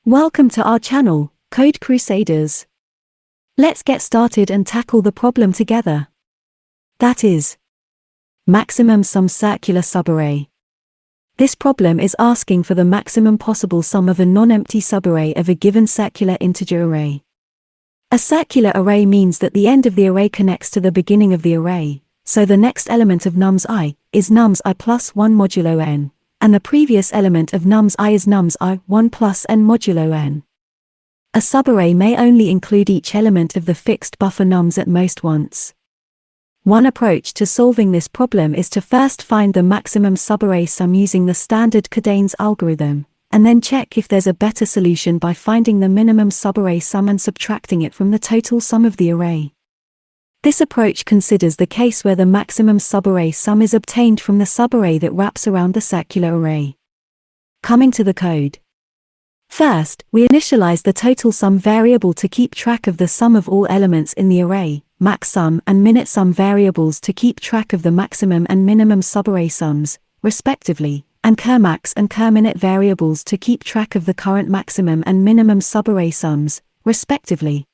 Welcome to our channel, Code Crusaders. Let's get started and tackle the problem together. That is, maximum sum circular subarray. This problem is asking for the maximum possible sum of a non-empty subarray of a given circular integer array. A circular array means that the end of the array connects to the beginning of the array, so the next element of nums I is nums I plus 1 modulo n. And the previous element of nums I is nums I 1 plus n modulo n. A subarray may only include each element of the fixed buffer nums at most once. One approach to solving this problem is to first find the maximum subarray sum using the standard Cadene's algorithm, and then check if there's a better solution by finding the minimum subarray sum and subtracting it from the total sum of the array. This approach considers the case where the maximum subarray sum is obtained from the subarray that wraps around the circular array. Coming to the code. First, we initialize the total sum variable to keep track of the sum of all elements in the array, maxSum and minutesum variables to keep track of the maximum and minimum subarray sums, respectively, and curmax and curminute variables to keep track of the current maximum and minimum subarray sums, respectively.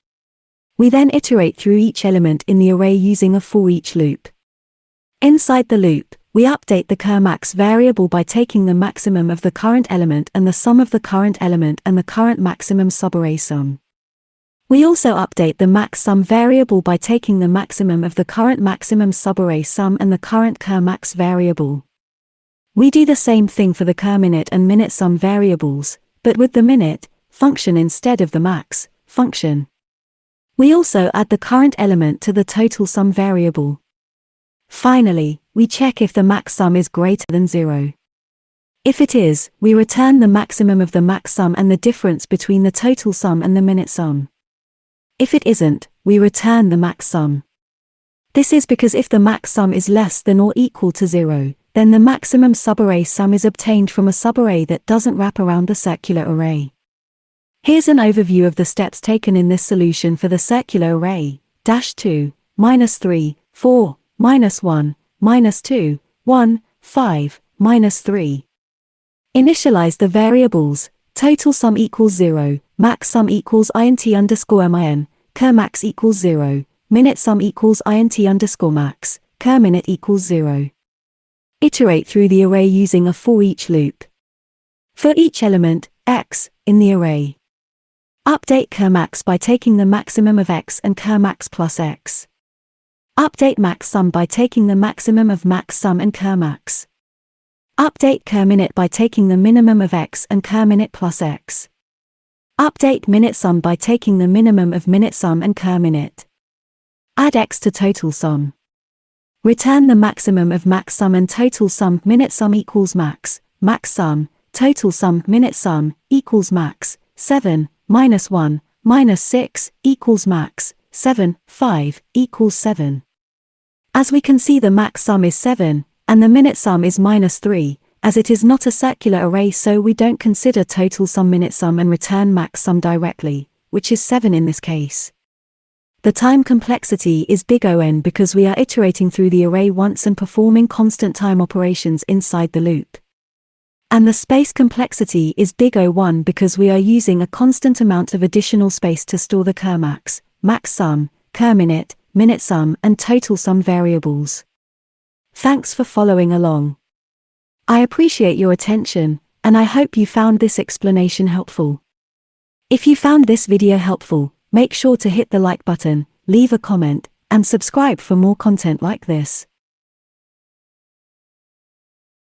We then iterate through each element in the array using a for each loop. Inside the loop, we update the curmax variable by taking the maximum of the current element and the sum of the current element and the current maximum subarray sum. We also update the maxSum variable by taking the maximum of the current maximum subarray sum and the current curmax variable. We do the same thing for the curminute and minutesum variables, but with the minute function instead of the max function. We also add the current element to the total sum variable. Finally, we check if the maxSum is greater than 0. If it is, we return the maximum of the maxSum and the difference between the total sum and the minutesum. If it isn't, we return the maxSum. This is because if the maxSum is less than or equal to 0, then the maximum subarray sum is obtained from a subarray that doesn't wrap around the circular array. Here's an overview of the steps taken in this solution for the circular array: -2, -3, 4, -1, -2, 1, 5, -3. Initialize the variables: total sum equals 0, maxSum equals int_min, curmax equals 0, minutesum equals int_max, curminute equals 0. Iterate through the array using a for each loop. For each element, x, in the array, update curmax by taking the maximum of x and curmax plus x. Update maxSum by taking the maximum of maxSum and curmax. Update curminute by taking the minimum of x and curminute plus x. Update minutesum by taking the minimum of minutesum and curminute. Add x to total sum. Return the maximum of maxSum and total sum minutesum equals max, maxSum, total sum minutesum equals max, 7, -1, -6, equals max, 7, 5, equals 7. As we can see, the maxSum is 7, and the minutesum is -3, as it is not a circular array, so we don't consider total sum minutesum and return maxSum directly, which is 7 in this case. The time complexity is big O(n) because we are iterating through the array once and performing constant time operations inside the loop. And the space complexity is big O(1) because we are using a constant amount of additional space to store the curmax, maxSum, curminute, minutesum and total sum variables. Thanks for following along. I appreciate your attention, and I hope you found this explanation helpful. If you found this video helpful, make sure to hit the like button, leave a comment, and subscribe for more content like this.